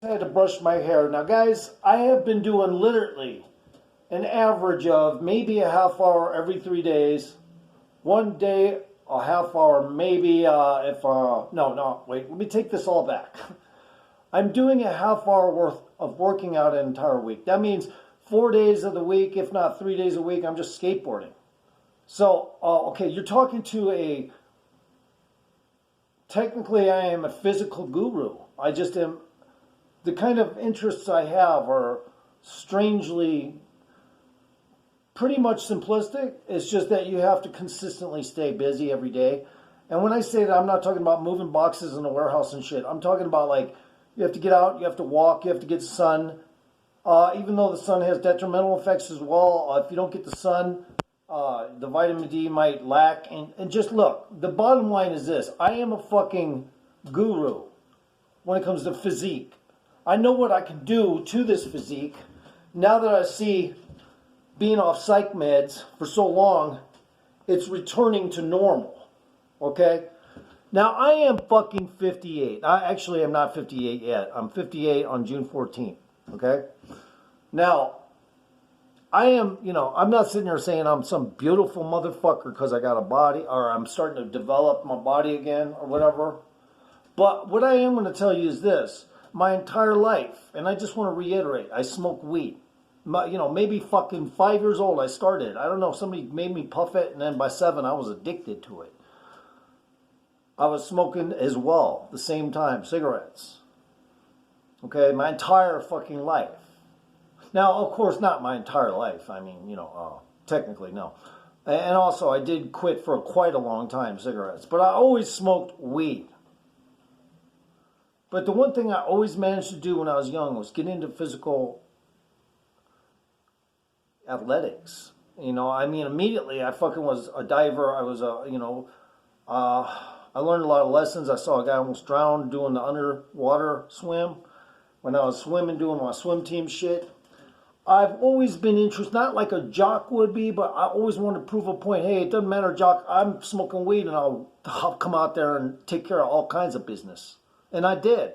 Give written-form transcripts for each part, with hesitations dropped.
I had to brush my hair. Now, guys, I have been doing literally an average of maybe a half hour every 3 days. One day, a half hour, maybe no, wait, let me take this all back. I'm doing a half hour worth of working out an entire week. That means 4 days of the week, if not 3 days a week, I'm just skateboarding. So, okay, you're talking to technically, I am a physical guru. I just am. The kind of interests I have are strangely pretty much simplistic. It's just that you have to consistently stay busy every day. And when I say that, I'm not talking about moving boxes in a warehouse and shit. I'm talking about like you have to get out, you have to walk, you have to get sun. Even though the sun has detrimental effects as well, if you don't get the sun, the vitamin D might lack. And just look, the bottom line is this. I am a fucking guru when it comes to physique. I know what I can do to this physique now that I see being off psych meds for so long, it's returning to normal. Okay? Now, I am fucking 58. I actually am not 58 yet. I'm 58 on June 14th. Okay? Now, I am, I'm not sitting here saying I'm some beautiful motherfucker because I got a body or I'm starting to develop my body again or whatever. But what I am going to tell you is this. My entire life, and I just want to reiterate, I smoke weed. Maybe fucking 5 years old I started. I don't know, somebody made me puff it, and then by 7 I was addicted to it. I was smoking as well, the same time, cigarettes. Okay, my entire fucking life. Now, of course, not my entire life. I mean, technically, no. And also, I did quit for quite a long time, cigarettes. But I always smoked weed. But the one thing I always managed to do when I was young was get into physical athletics. Immediately I fucking was a diver. I was I learned a lot of lessons. I saw a guy almost drown doing the underwater swim when I was swimming, doing my swim team shit. I've always been interested, not like a jock would be, but I always wanted to prove a point. Hey, it doesn't matter, jock. I'm smoking weed and I'll come out there and take care of all kinds of business. And I did.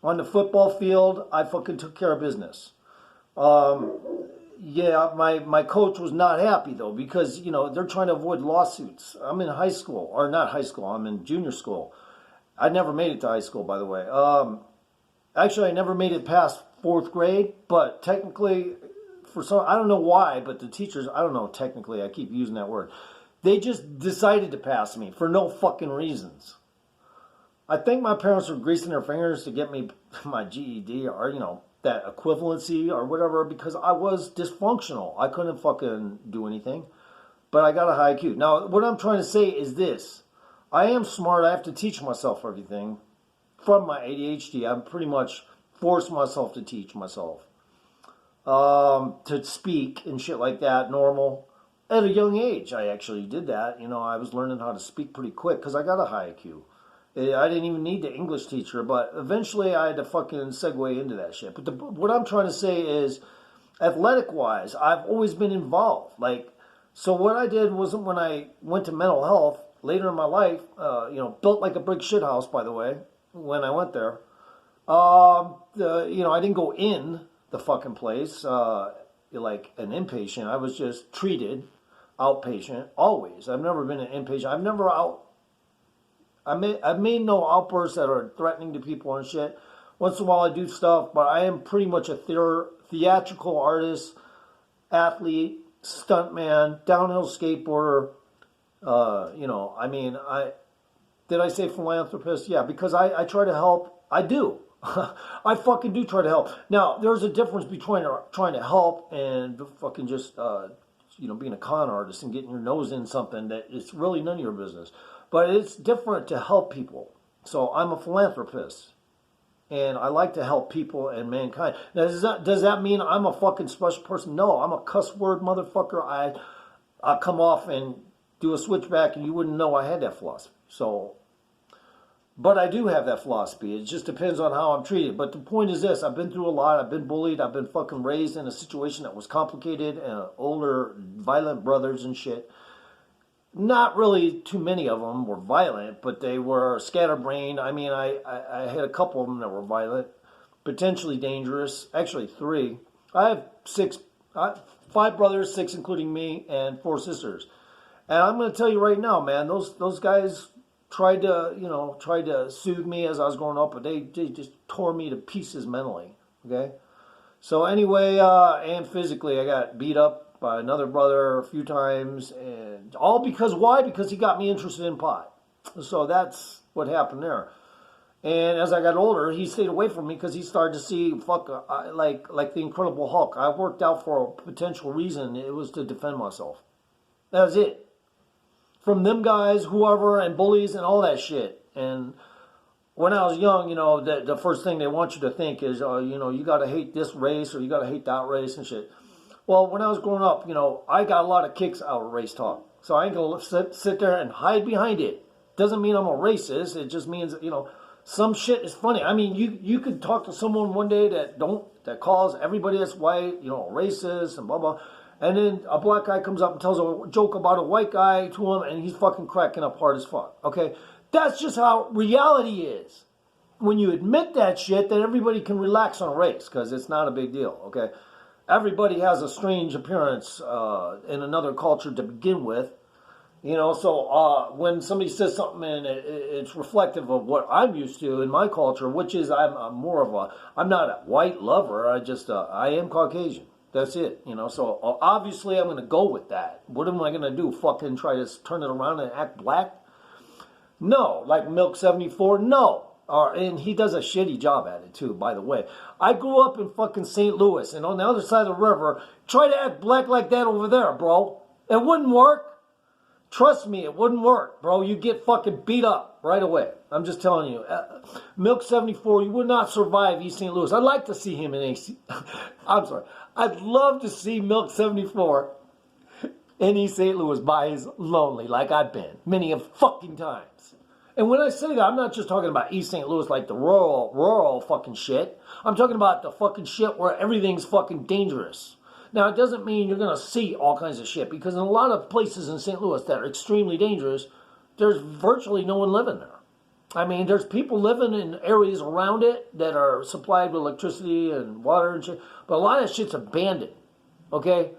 On the football field, I fucking took care of business. My coach was not happy though because, they're trying to avoid lawsuits. I'm in high school, or not high school, I'm in junior school. I never made it to high school, by the way. Actually, I never made it past 4th grade, but technically, I don't know why, but the teachers, I don't know, technically, I keep using that word. They just decided to pass me for no fucking reasons. I think my parents were greasing their fingers to get me my GED or, that equivalency or whatever because I was dysfunctional. I couldn't fucking do anything, but I got a high IQ. Now, what I'm trying to say is this. I am smart. I have to teach myself everything from my ADHD. I'm pretty much forced myself to teach myself, to speak and shit like that, normal. At a young age, I actually did that. I was learning how to speak pretty quick because I got a high IQ. I didn't even need the English teacher, but eventually I had to fucking segue into that shit. But what I'm trying to say is, athletic-wise, I've always been involved. So what I did was when I went to mental health later in my life, built like a brick shithouse, by the way, when I went there. I didn't go in the fucking place like an inpatient. I was just treated outpatient always. I've never been an inpatient. I've made no outbursts that are threatening to people and shit. Once in a while I do stuff, but I am pretty much a theatrical artist, athlete, stuntman, downhill skateboarder. Did I say philanthropist? Yeah, because I try to help. I do. I fucking do try to help. Now, there's a difference between trying to help and fucking just, being a con artist and getting your nose in something that is really none of your business. But it's different to help people. So I'm a philanthropist. And I like to help people and mankind. Now, does that mean I'm a fucking special person? No, I'm a cuss word motherfucker. I come off and do a switchback and you wouldn't know I had that philosophy. But I do have that philosophy. It just depends on how I'm treated. But the point is this. I've been through a lot. I've been bullied. I've been fucking raised in a situation that was complicated. Older, violent brothers and shit. Not really too many of them were violent, but they were scatterbrained. I had a couple of them that were violent. potentially dangerous. Actually, 3. I have 5 brothers, 6 including me, and 4 sisters. And I'm going to tell you right now, man, those guys tried to soothe me as I was growing up, but they just tore me to pieces mentally. Okay. So anyway, and physically, I got beat up by another brother a few times, and all because why? Because he got me interested in pot. So that's what happened there. And as I got older, he stayed away from me because he started to see like the Incredible Hulk. I worked out for a potential reason. It was to defend myself. That was it. From them guys, whoever, and bullies and all that shit. And when I was young, the first thing they want you to think is, you got to hate this race or you got to hate that race and shit. Well, when I was growing up, I got a lot of kicks out of race talk. So I ain't going to sit there and hide behind it. Doesn't mean I'm a racist. It just means, some shit is funny. I mean, you could talk to someone one day that calls everybody that's white, racist and blah, blah. And then a black guy comes up and tells a joke about a white guy to him and he's fucking cracking up hard as fuck. Okay? That's just how reality is. When you admit that shit, then everybody can relax on race because it's not a big deal. Okay? Everybody has a strange appearance in another culture to begin with. So when somebody says something and it's reflective of what I'm used to in my culture, which is I'm not a white lover. I am Caucasian. That's it. So obviously I'm going to go with that. What am I going to do? Fucking try to turn it around and act black? No. Like Milk 74? No. And he does a shitty job at it too, by the way. I grew up in fucking St. Louis, and on the other side of the river, try to act black like that over there, bro. It wouldn't work. Trust me, it wouldn't work, bro. You get fucking beat up right away. I'm just telling you. Milk 74, you would not survive East St. Louis. I'd like to see him in AC. I'm sorry. I'd love to see Milk 74 in East St. Louis by his lonely, like I've been many of fucking times. And when I say that, I'm not just talking about East St. Louis like the rural fucking shit. I'm talking about the fucking shit where everything's fucking dangerous. Now, it doesn't mean you're going to see all kinds of shit, because in a lot of places in St. Louis that are extremely dangerous, there's virtually no one living there. I mean, there's people living in areas around it that are supplied with electricity and water and shit, but a lot of that shit's abandoned, okay?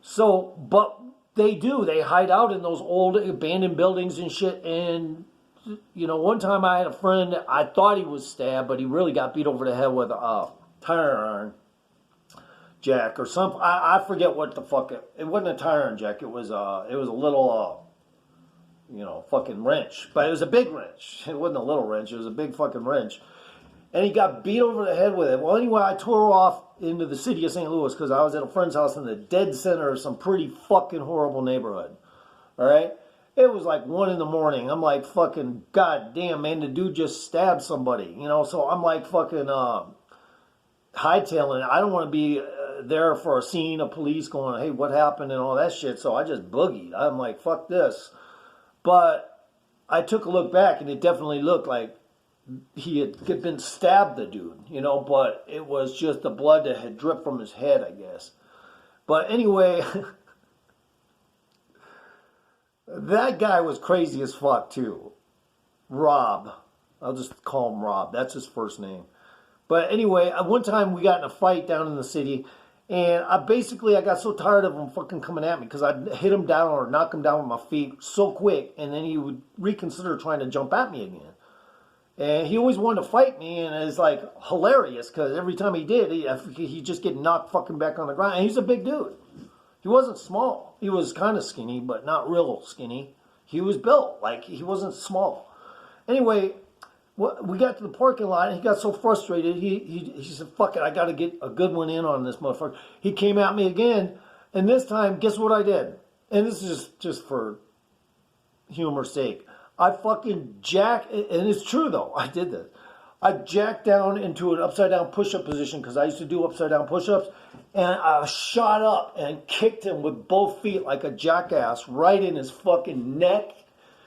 So, but they hide out in those old abandoned buildings and shit, and, one time I had a friend, I thought he was stabbed, but he really got beat over the head with a tire iron jack or something. I forget what the fuck it wasn't a tire iron jack. It was a little fucking wrench, but it was a big wrench. It wasn't a little wrench. It was a big fucking wrench, and he got beat over the head with it. Well, anyway, I tore off into the city of St. Louis because I was at a friend's house in the dead center of some pretty fucking horrible nighthood. All right, it was like 1 a.m. I'm like, fucking goddamn, man, the dude just stabbed somebody. So I'm like fucking hightailing it. I don't want to be there for a scene of police going, hey, what happened and all that shit. So I just boogied. I'm like, fuck this. But I took a look back and it definitely looked like he had been stabbed, the dude, but it was just the blood that had dripped from his head, I guess. But anyway, that guy was crazy as fuck too. Rob. I'll just call him Rob. That's his first name. But anyway, one time we got in a fight down in the city, and I got so tired of him fucking coming at me because I'd hit him down or knock him down with my feet so quick, and then he would reconsider trying to jump at me again. And he always wanted to fight me, and it's like hilarious because every time he did, he'd just get knocked fucking back on the ground. And he's a big dude. He wasn't small. He was kind of skinny, but not real skinny. He was built. Like, he wasn't small. Anyway, we got to the parking lot, and he got so frustrated, he said, fuck it, I got to get a good one in on this motherfucker. He came at me again, and this time, guess what I did? And this is just for humor's sake. I fucking jacked, and it's true though, I did this. I jacked down into an upside down push-up position because I used to do upside down push-ups, and I shot up and kicked him with both feet like a jackass right in his fucking neck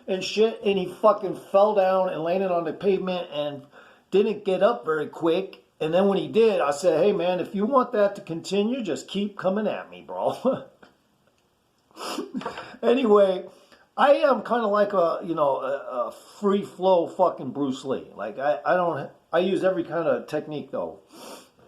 and shit, and he fucking fell down and landed on the pavement and didn't get up very quick. And then when he did, I said, hey man, if you want that to continue, just keep coming at me, bro. Anyway, I am kind of like a free flow fucking Bruce Lee. Like I I use every kind of technique though.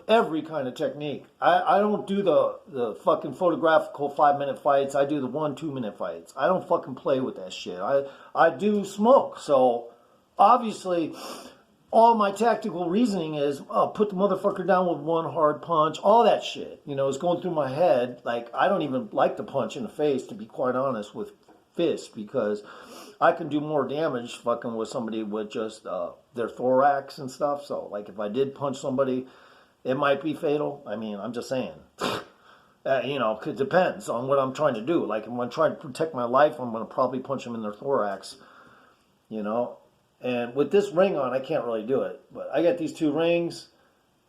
Every kind of technique. I don't do the fucking photographical 5-minute fights. I do the 1-2 minute fights. I don't fucking play with that shit. I do smoke. So obviously all my tactical reasoning is put the motherfucker down with one hard punch. All that shit, is going through my head. Like, I don't even like to punch in the face, to be quite honest, with fists, because I can do more damage fucking with somebody with just their thorax and stuff. So like, if I did punch somebody, it might be fatal. I mean, I'm just saying. It depends on what I'm trying to do. Like, if I'm trying to protect my life, I'm going to probably punch them in their thorax, And with this ring on, I can't really do it. But I got these 2 rings,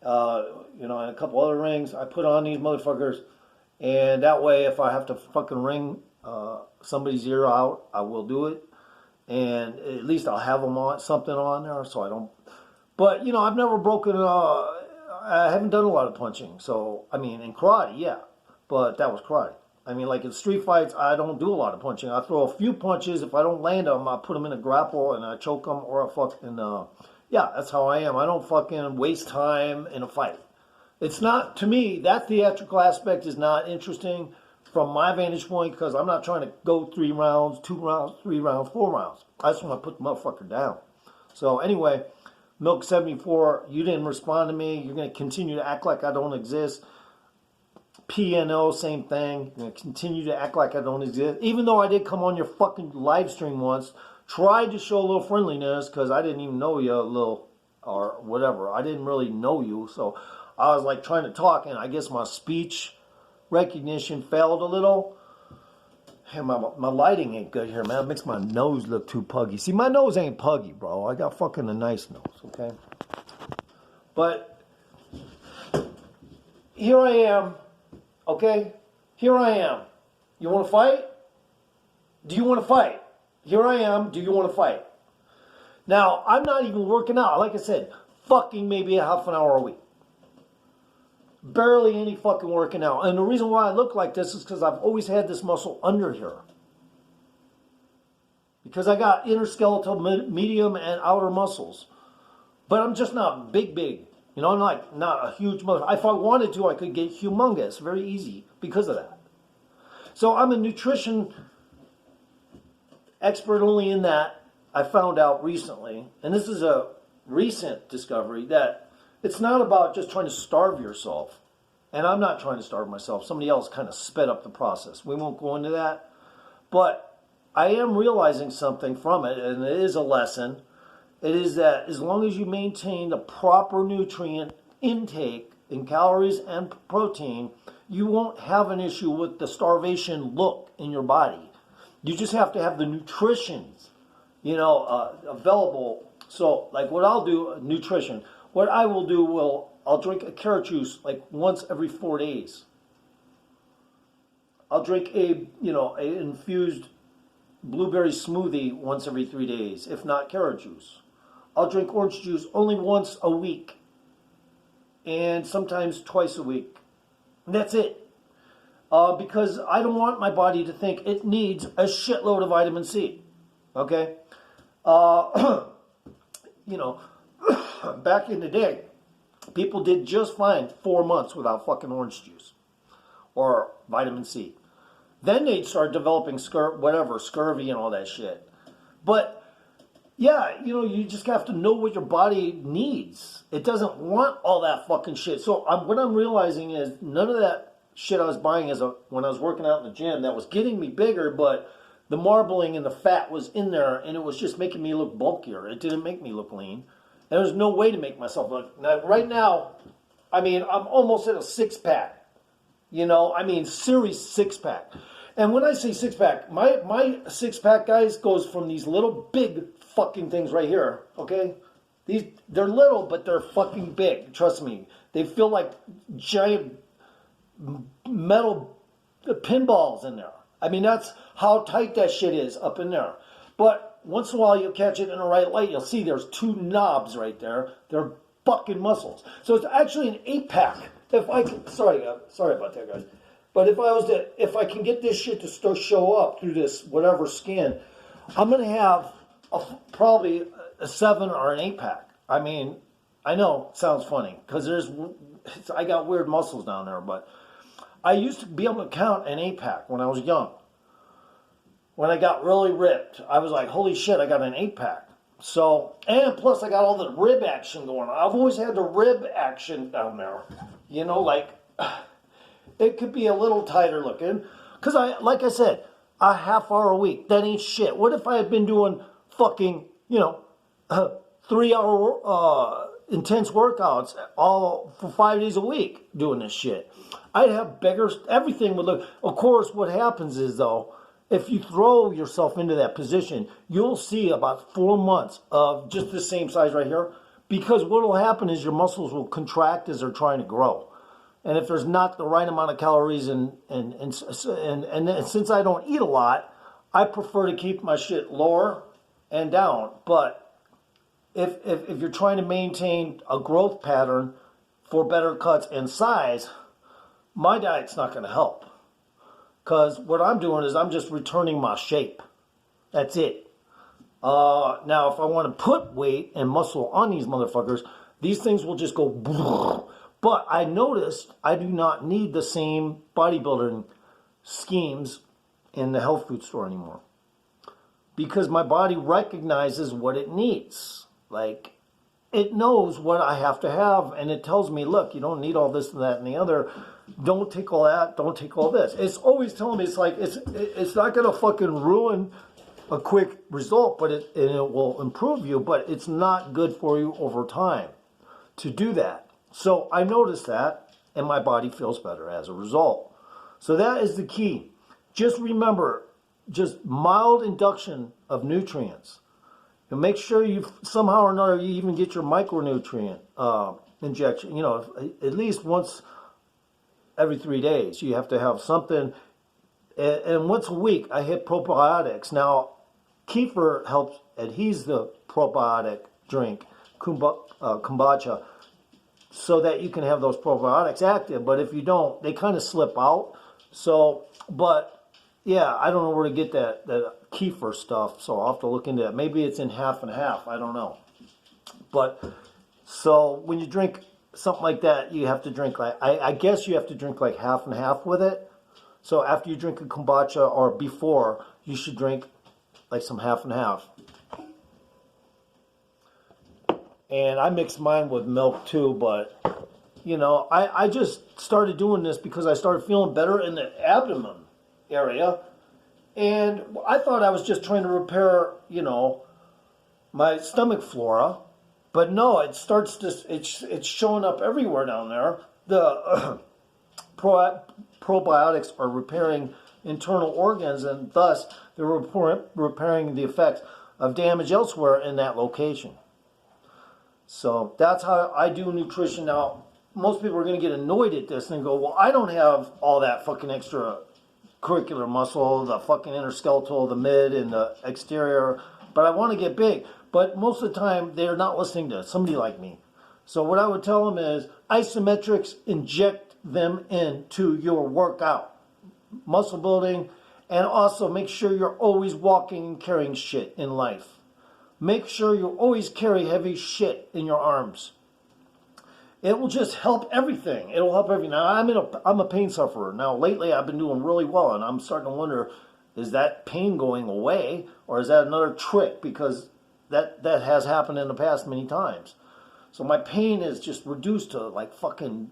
and a couple other rings. I put on these motherfuckers, and that way, if I have to fucking ring somebody's ear out, I will do it. And at least I'll have them on something on there, so I don't. But I've never broken. I haven't done a lot of punching. So I mean, in karate, yeah, but that was karate. I mean, like in street fights, I don't do a lot of punching. I throw a few punches. If I don't land them, I put them in a grapple and I choke them, or I fucking that's how I am. I don't fucking waste time in a fight. It's not, to me, that theatrical aspect is not interesting from my vantage point, because I'm not trying to go 3 rounds, 2 rounds, 3 rounds, 4 rounds. I just want to put the motherfucker down. So anyway, Milk 74, you didn't respond to me. You're going to continue to act like I don't exist. PNO, same thing. You're going to continue to act like I don't exist. Even though I did come on your fucking live stream once, tried to show a little friendliness, because I didn't even know you a little, or whatever. I didn't really know you. So I was like trying to talk, and I guess my speech recognition failed a little. Hey, my lighting ain't good here, man. It makes my nose look too puggy. See, my nose ain't puggy, bro. I got fucking a nice nose, okay? But here I am, okay? Here I am. You want to fight? Do you want to fight? Here I am. Do you want to fight? Now, I'm not even working out. Like I said, fucking maybe a half an hour a week. Barely any fucking working out. And the reason why I look like this is because I've always had this muscle under here. Because I got interskeletal, medium, and outer muscles. But I'm just not big. I'm like not a huge muscle. If I wanted to, I could get humongous. Very easy because of that. So I'm a nutrition expert only in that. I found out recently, and this is a recent discovery, that it's not about just trying to starve yourself. And I'm not trying to starve myself. Somebody else kind of sped up the process. We won't go into that. But I am realizing something from it, and it is a lesson. It is that as long as you maintain the proper nutrient intake in calories and protein, you won't have an issue with the starvation look in your body. You just have to have the nutrition, available. So, like what I'll do, nutrition. What I will do, I'll drink a carrot juice like once every 4 days. I'll drink a infused blueberry smoothie once every 3 days, if not carrot juice. I'll drink orange juice only once a week, and sometimes twice a week. And that's it. Because I don't want my body to think it needs a shitload of vitamin C. Okay? Back in the day, people did just fine 4 months without fucking orange juice or vitamin C. Then they'd start developing scurvy and all that shit. But yeah, you just have to know what your body needs. It doesn't want all that fucking shit. So what I'm realizing is none of that shit I was buying when I was working out in the gym that was getting me bigger, but the marbling and the fat was in there, and it was just making me look bulkier. It didn't make me look lean. And there's no way to make myself look. Now, right now, I'm almost at a 6-pack. Serious 6-pack. And when I say 6-pack, my 6-pack, guys, goes from these little big fucking things right here, okay? They're little, but they're fucking big. Trust me. They feel like giant metal pinballs in there. That's how tight that shit is up in there. But once in a while, you'll catch it in the right light. You'll see there's 2 knobs right there. They're fucking muscles. So it's actually an 8-pack. Sorry about that, guys. But if I can get this shit to still show up through this whatever skin, I'm gonna have probably a 7 or an 8-pack. I know it sounds funny because I got weird muscles down there, but I used to be able to count an 8-pack when I was young. When I got really ripped, I was like, holy shit, I got an 8-pack. So, and plus I got all the rib action going on. I've always had the rib action down there. You know, like, it could be a little tighter looking. Because like I said, a half hour a week, that ain't shit. What if I had been doing fucking, 3-hour intense workouts all for 5 days a week doing this shit? I'd have bigger, everything would look, of course, what happens is though, if you throw yourself into that position, you'll see about 4 months of just the same size right here. Because what will happen is your muscles will contract as they're trying to grow. And if there's not the right amount of calories and since I don't eat a lot, I prefer to keep my shit lower and down. But if you're trying to maintain a growth pattern for better cuts and size, my diet's not going to help. Because what I'm doing is I'm just returning my shape. That's it. Now, if I want to put weight and muscle on these motherfuckers, these things will just go. But I noticed I do not need the same bodybuilding schemes in the health food store anymore. Because my body recognizes what it needs. Like, it knows what I have to have, and it tells me, look, you don't need all this and that and the other. Don't take all that, don't take all this. It's always telling me, it's like, it's not going to fucking ruin a quick result, but it will improve you, but it's not good for you over time to do that. So I noticed that, and my body feels better as a result. So that is the key. Just remember, just mild induction of nutrients. And make sure you somehow or another you even get your micronutrient injection. At least once every 3 days. You have to have something. And once a week, I hit probiotics. Now, kefir helps adheres the probiotic drink, kombucha, so that you can have those probiotics active. But if you don't, they kind of slip out. So, but yeah, I don't know where to get that kefir stuff, so I'll have to look into it. Maybe it's in half and half. I don't know. But so when you drink something like that, you have to drink like I guess you have to drink like half and half with it. So after you drink a kombucha or before, you should drink like some half and half. And I mix mine with milk too, but I just started doing this because I started feeling better in the abdomen area. And I thought I was just trying to repair, my stomach flora. But no, it starts to, it's showing up everywhere down there. The probiotics are repairing internal organs, and thus they're repairing the effects of damage elsewhere in that location. So that's how I do nutrition. Now, most people are going to get annoyed at this and go, well, I don't have all that fucking extra curricular muscle, the fucking interskeletal, the mid, and the exterior, but I want to get big. But most of the time, they're not listening to somebody like me. So what I would tell them is, isometrics, inject them into your workout. Muscle building, and also make sure you're always walking and carrying shit in life. Make sure you always carry heavy shit in your arms. It will just help everything. It'll help everything. Now, I'm a pain sufferer. Now, lately, I've been doing really well, and I'm starting to wonder, is that pain going away, or is that another trick? Because that has happened in the past many times. So my pain is just reduced to like fucking,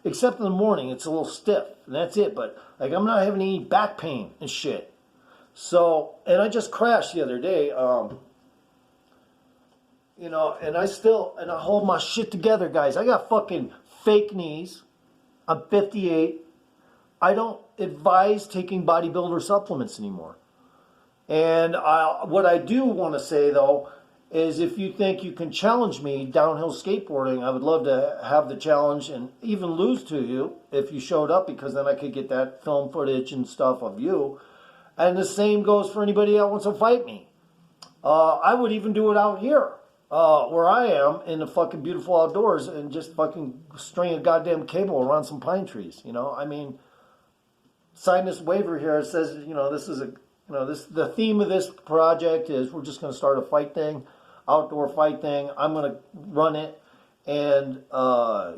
except in the morning, it's a little stiff, and that's it. But like, I'm not having any back pain and shit. So, and I just crashed the other day, and I hold my shit together, guys. I got fucking fake knees. I'm 58. I don't advise taking bodybuilder supplements anymore. And what I do want to say, though, is if you think you can challenge me downhill skateboarding, I would love to have the challenge and even lose to you if you showed up, because then I could get that film footage and stuff of you. And the same goes for anybody that wants to fight me. I would even do it out here, where I am, in the fucking beautiful outdoors, and just fucking string a goddamn cable around some pine trees. Sign this waiver here. It says, this is the theme of this project is we're just going to start a fight thing, outdoor fight thing. I'm going to run it, and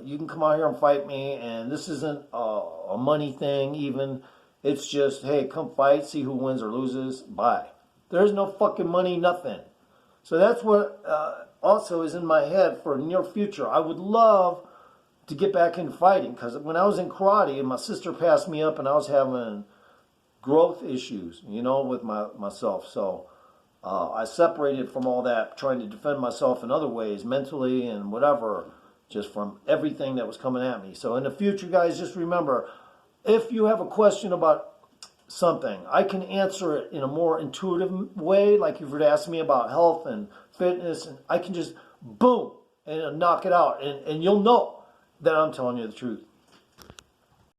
you can come out here and fight me, and this isn't a money thing even. It's just, hey, come fight, see who wins or loses, bye. There's no fucking money, nothing. So that's what also is in my head for near future. I would love to get back into fighting, because when I was in karate and my sister passed me up and I was having growth issues, with myself. So I separated from all that, trying to defend myself in other ways, mentally and whatever, just from everything that was coming at me. So in the future, guys, just remember, if you have a question about something, I can answer it in a more intuitive way. Like if you were to ask me about health and fitness, and I can just boom and knock it out, and you'll know that I'm telling you the truth.